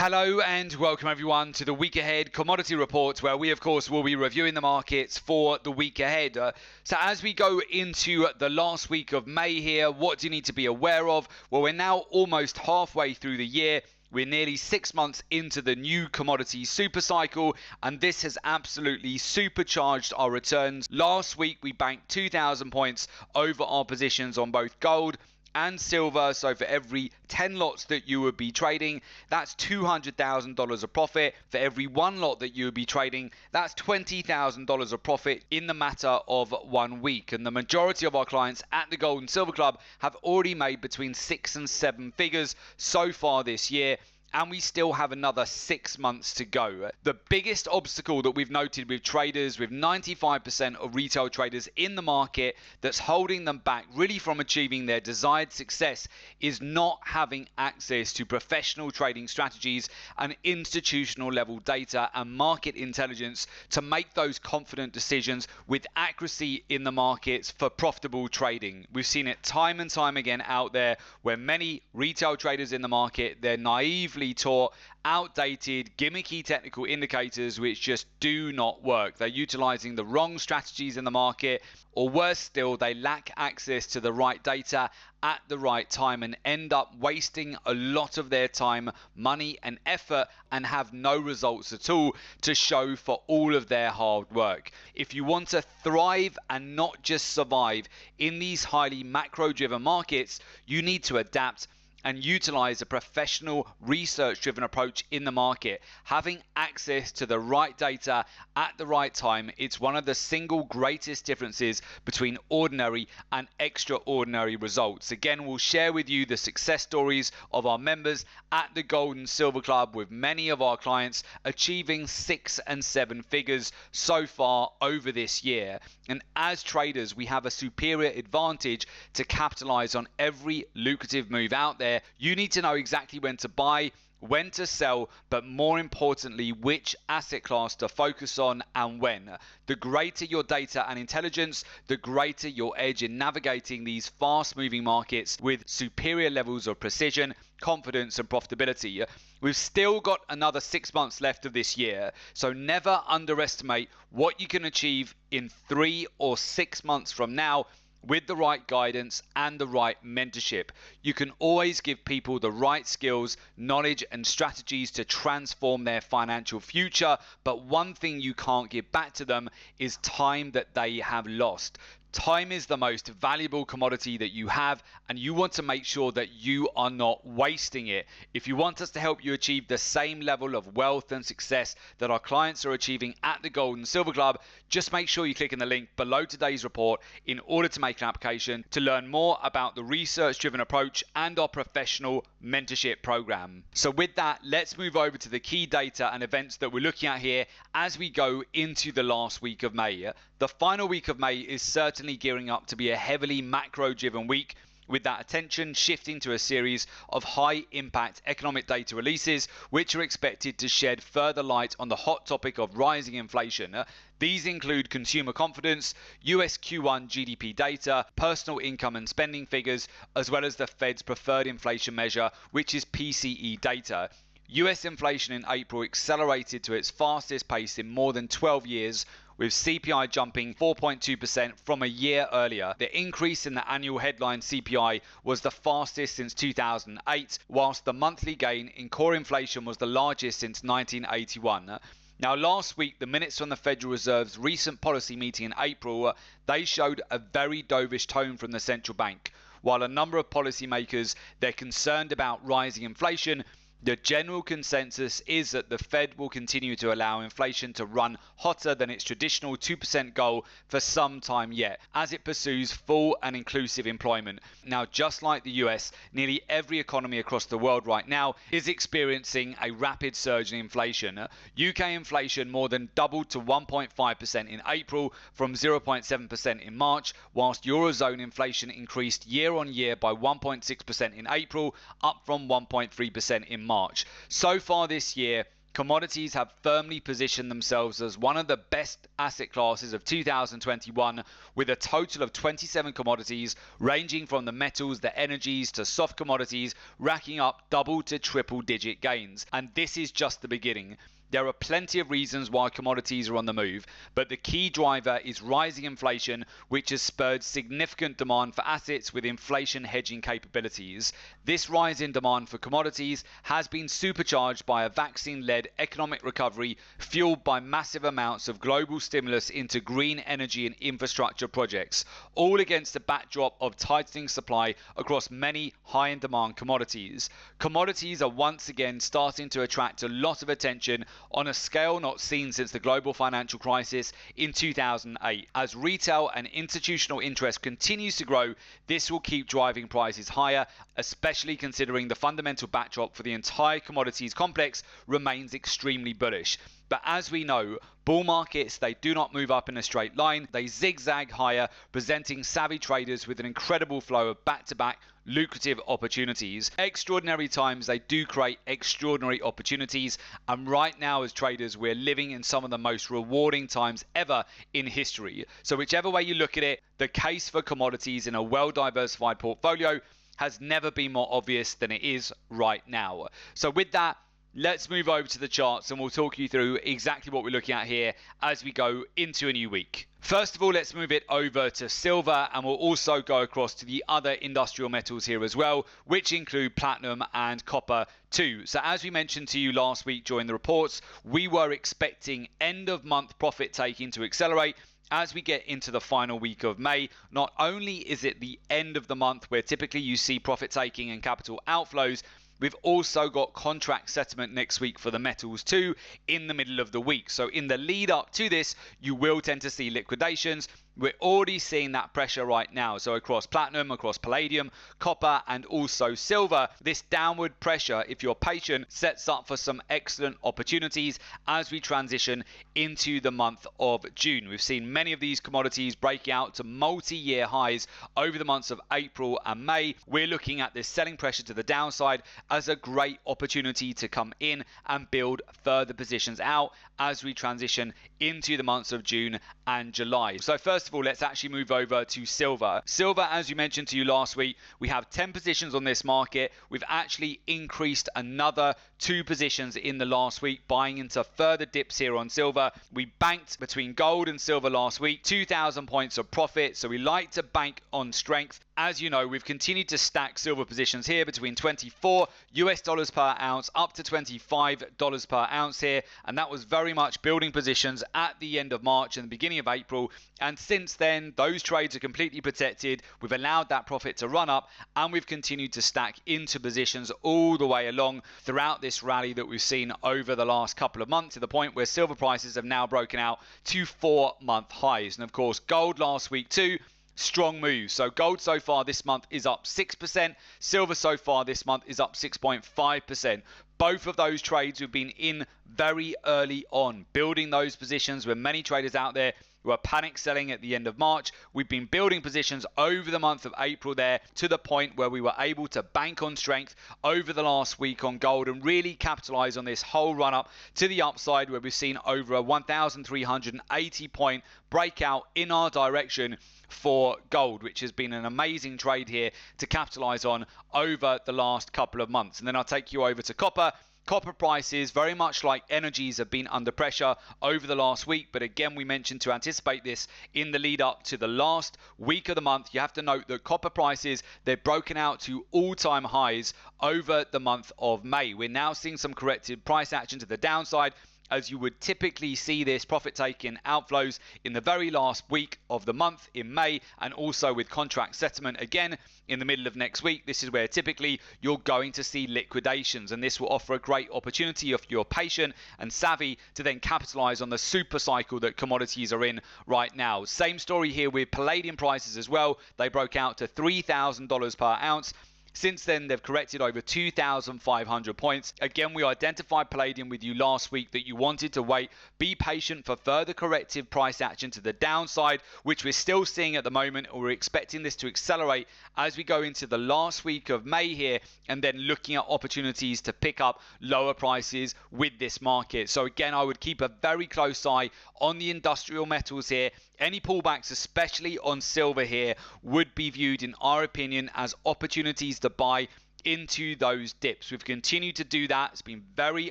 Hello and welcome everyone to the week ahead commodity report, where we of course will be reviewing the markets for the week ahead. So as we go into the last week of May here, what do you need to be aware of? Well, we're now almost halfway through the year. We're nearly 6 months into the new commodity super cycle, and this has absolutely supercharged our returns. Last week we banked 2,000 points over our positions on both gold and silver. So for every 10 lots that you would be trading, that's $200,000 of profit. For every one lot that you would be trading, that's $20,000 of profit in the matter of 1 week. And the majority of our clients at the Gold and Silver Club have already made between 6 and 7 figures so far this year, and we still have another 6 months to go. The biggest obstacle that we've noted with traders, with 95% of retail traders in the market, that's holding them back really from achieving their desired success, is not having access to professional trading strategies and institutional level data and market intelligence to make those confident decisions with accuracy in the markets for profitable trading. We've seen it time and time again out there, where many retail traders in the market, they're naively taught outdated, gimmicky technical indicators which just do not work. They're utilizing the wrong strategies in the market, or worse still, they lack access to the right data at the right time and end up wasting a lot of their time, money and effort, and have no results at all to show for all of their hard work. If you want to thrive and not just survive in these highly macro driven markets, you need to adapt and utilize a professional, research-driven approach in the market. Having access to the right data at the right time, it's one of the single greatest differences between ordinary and extraordinary results. Again, we'll share with you the success stories of our members at the Gold and Silver Club, with many of our clients achieving 6 and 7 figures so far over this year. And as traders, we have a superior advantage to capitalize on every lucrative move out there. You need to know exactly when to buy, when to sell, but more importantly, which asset class to focus on and when. The greater your data and intelligence, the greater your edge in navigating these fast-moving markets with superior levels of precision, confidence and profitability. We've still got another 6 months left of this year, so never underestimate what you can achieve in 3 or 6 months from now with the right guidance and the right mentorship. You can always give people the right skills, knowledge and strategies to transform their financial future, but one thing you can't give back to them is time that they have lost. Time is the most valuable commodity that you have, and you want to make sure that you are not wasting it. If you want us to help you achieve the same level of wealth and success that our clients are achieving at the Gold and Silver Club, just make sure you click in the link below today's report in order to make an application to learn more about the research-driven approach and our professional mentorship program. So with that, let's move over to the key data and events that we're looking at here as we go into the last week of May. The final week of May is certainly gearing up to be a heavily macro-driven week, with that attention shifting to a series of high-impact economic data releases, which are expected to shed further light on the hot topic of rising inflation. These include consumer confidence, US Q1 GDP data, personal income and spending figures, as well as the Fed's preferred inflation measure, which is PCE data. US inflation in April accelerated to its fastest pace in more than 12 years, with CPI jumping 4.2% from a year earlier. The increase in the annual headline CPI was the fastest since 2008, whilst the monthly gain in core inflation was the largest since 1981. Now, last week, the minutes from the Federal Reserve's recent policy meeting in April, they showed a very dovish tone from the central bank. While a number of policymakers, they're concerned about rising inflation, the general consensus is that the Fed will continue to allow inflation to run hotter than its traditional 2% goal for some time yet, as it pursues full and inclusive employment. Now, just like the US, nearly every economy across the world right now is experiencing a rapid surge in inflation. UK inflation more than doubled to 1.5% in April from 0.7% in March, whilst Eurozone inflation increased year on year by 1.6% in April, up from 1.3% in March. So far this year, commodities have firmly positioned themselves as one of the best asset classes of 2021, with a total of 27 commodities ranging from the metals, the energies to soft commodities, racking up double to triple digit gains. And this is just the beginning. There are plenty of reasons why commodities are on the move, but the key driver is rising inflation, which has spurred significant demand for assets with inflation hedging capabilities. This rise in demand for commodities has been supercharged by a vaccine-led economic recovery fueled by massive amounts of global stimulus into green energy and infrastructure projects, all against the backdrop of tightening supply across many high-in-demand commodities. Commodities are once again starting to attract a lot of attention on a scale not seen since the global financial crisis in 2008. As retail and institutional interest continues to grow, this will keep driving prices higher, especially considering the fundamental backdrop for the entire commodities complex remains extremely bullish. But as we know, bull markets, they do not move up in a straight line. They zigzag higher, presenting savvy traders with an incredible flow of back-to-back lucrative opportunities. Extraordinary times, they do create extraordinary opportunities. And right now as traders, we're living in some of the most rewarding times ever in history. So whichever way you look at it, the case for commodities in a well-diversified portfolio has never been more obvious than it is right now. So with that, let's move over to the charts and we'll talk you through exactly what we're looking at here as we go into a new week. First of all, let's move it over to silver, and we'll also go across to the other industrial metals here as well, which include platinum and copper too. So as we mentioned to you last week during the reports, we were expecting end of month profit taking to accelerate as we get into the final week of May. Not only is it the end of the month where typically you see profit taking and capital outflows, we've also got contract settlement next week for the metals too in the middle of the week. So in the lead up to this, you will tend to see liquidations. We're already seeing that pressure right now. So across platinum, across palladium, copper, and also silver, this downward pressure, if you're patient, sets up for some excellent opportunities as we transition into the month of June. We've seen many of these commodities break out to multi-year highs over the months of April and May. We're looking at this selling pressure to the downside as a great opportunity to come in and build further positions out as we transition into the months of June and July. So first of all, let's actually move over to silver. Silver, as we mentioned to you last week, we have 10 positions on this market. We've actually increased another 2 positions in the last week, buying into further dips here on silver. We banked between gold and silver last week, 2,000 points of profit. So we like to bank on strength. As you know, we've continued to stack silver positions here between $24 per ounce up to $25 per ounce here. And that was very much building positions at the end of March and the beginning of April. And since then, those trades are completely protected. We've allowed that profit to run up, and we've continued to stack into positions all the way along throughout this rally that we've seen over the last couple of months, to the point where silver prices have now broken out to 4-month highs. And of course, gold last week too. Strong move. So gold so far this month is up 6%. Silver so far this month is up 6.5%. Both of those trades we've been in very early on, building those positions where many traders out there who are panic selling at the end of March. We've been building positions over the month of April there to the point where we were able to bank on strength over the last week on gold and really capitalize on this whole run up to the upside, where we've seen over a 1,380 point breakout in our direction for gold, which has been an amazing trade here to capitalize on over the last couple of months. And then I'll take you over to copper. Copper prices, very much like energies, have been under pressure over the last week. But again, we mentioned to anticipate this in the lead up to the last week of the month. You have to note that copper prices, they've broken out to all-time highs over the month of May. We're now seeing some corrective price action to the downside, as you would typically see this profit taking outflows in the very last week of the month in May, and also with contract settlement again in the middle of next week. This is where typically you're going to see liquidations, and this will offer a great opportunity if you're patient and savvy to then capitalize on the super cycle that commodities are in right now. Same story here with palladium prices as well. They broke out to $3,000 per ounce. Since then, they've corrected over 2,500 points. Again, we identified palladium with you last week that you wanted to wait, be patient for further corrective price action to the downside, which we're still seeing at the moment. We're expecting this to accelerate as we go into the last week of May here, and then looking at opportunities to pick up lower prices with this market. So again, I would keep a very close eye on the industrial metals here. Any pullbacks, especially on silver here, would be viewed, in our opinion, as opportunities to buy into those dips. We've continued to do that. It's been very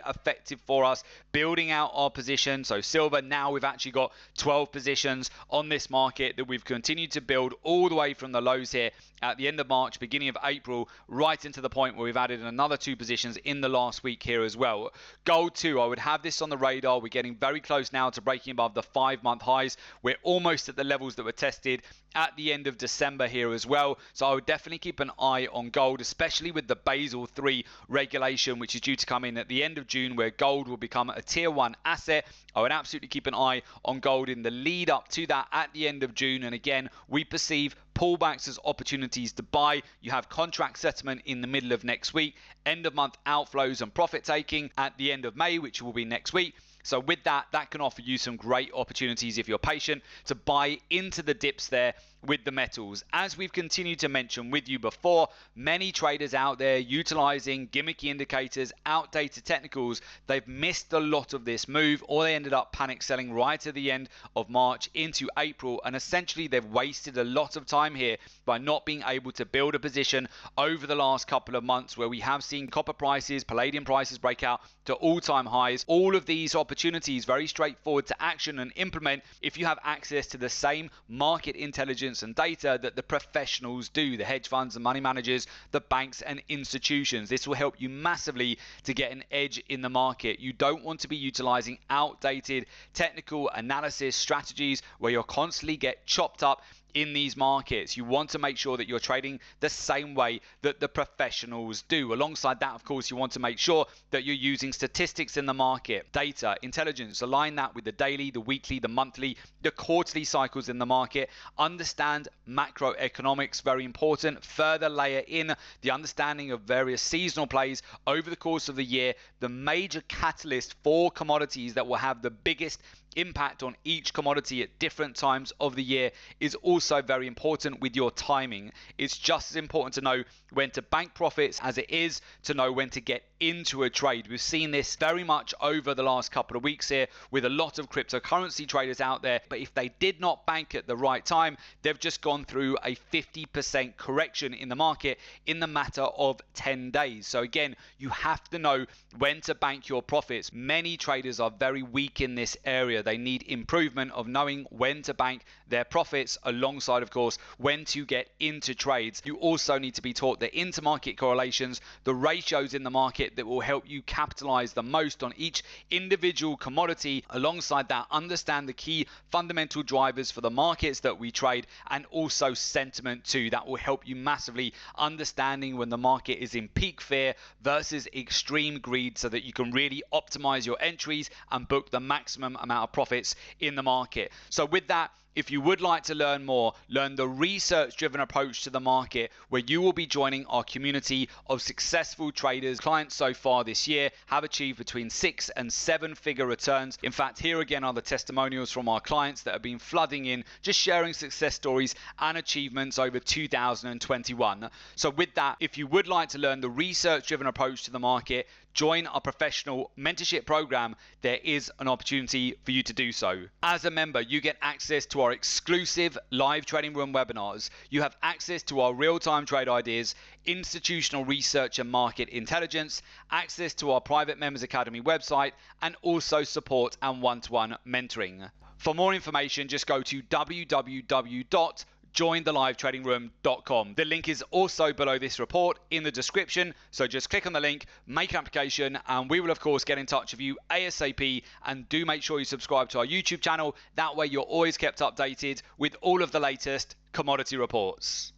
effective for us building out our position. So silver, now we've actually got 12 positions on this market that we've continued to build all the way from the lows here at the end of March, beginning of April, right into the point where we've added another 2 positions in the last week here as well. Gold too, I would have this on the radar. We're getting very close now to breaking above the 5-month highs. We're almost at the levels that were tested at the end of December here as well. So I would definitely keep an eye on gold, especially with the Basel III regulation, which is due to come in at the end of June, where gold will become a tier 1 asset. I would absolutely keep an eye on gold in the lead up to that at the end of June. And again, we perceive pullbacks as opportunities to buy. You have contract settlement in the middle of next week, end of month outflows and profit taking at the end of May, which will be next week. So with that can offer you some great opportunities if you're patient to buy into the dips there with the metals. As we've continued to mention with you before, many traders out there utilizing gimmicky indicators, outdated technicals, they've missed a lot of this move, or they ended up panic selling right at the end of March into April, and essentially they've wasted a lot of time here by not being able to build a position over the last couple of months, where we have seen copper prices, palladium prices break out to all-time highs. All of these opportunities very straightforward to action and implement if you have access to the same market intelligence and data that the professionals do, the hedge funds, the money managers, the banks and institutions. This will help you massively to get an edge in the market. You don't want to be utilizing outdated technical analysis strategies where you'll constantly get chopped up in these markets. You want to make sure that you're trading the same way that the professionals do. Alongside that, of course, you want to make sure that you're using statistics in the market, data, intelligence, align that with the daily, the weekly, the monthly, the quarterly cycles in the market. Understand macroeconomics, very important. Further layer in the understanding of various seasonal plays over the course of the year. The major catalyst for commodities that will have the biggest impact on each commodity at different times of the year is also very important with your timing. It's just as important to know when to bank profits as it is to know when to get into a trade. We've seen this very much over the last couple of weeks here with a lot of cryptocurrency traders out there, but if they did not bank at the right time, they've just gone through a 50% correction in the market in the matter of 10 days. So again, you have to know when to bank your profits. Many traders are very weak in this area. They need improvement of knowing when to bank their profits, alongside, of course, when to get into trades. You also need to be taught the intermarket correlations, the ratios in the market that will help you capitalize the most on each individual commodity. Alongside that, understand the key fundamental drivers for the markets that we trade, and also sentiment too. That will help you massively understanding when the market is in peak fear versus extreme greed, so that you can really optimize your entries and book the maximum amount of profits in the market. So with that, if you would like to learn more, learn the research-driven approach to the market, where you will be joining our community of successful traders. Clients so far this year have achieved between 6 and 7-figure returns. In fact, here again are the testimonials from our clients that have been flooding in, just sharing success stories and achievements over 2021. So with that, if you would like to learn the research-driven approach to the market, join our professional mentorship program, there is an opportunity for you to do so. As a member, you get access to our exclusive live trading room webinars. You have access to our real-time trade ideas, institutional research and market intelligence, access to our private members academy website, and also support and one-to-one mentoring. For more information, just go to www.jointhelivetradingroom.com. The link is also below this report in the description, so just click on the link, make an application, and we will of course get in touch with you ASAP. And do make sure you subscribe to our YouTube channel, that way you're always kept updated with all of the latest commodity reports.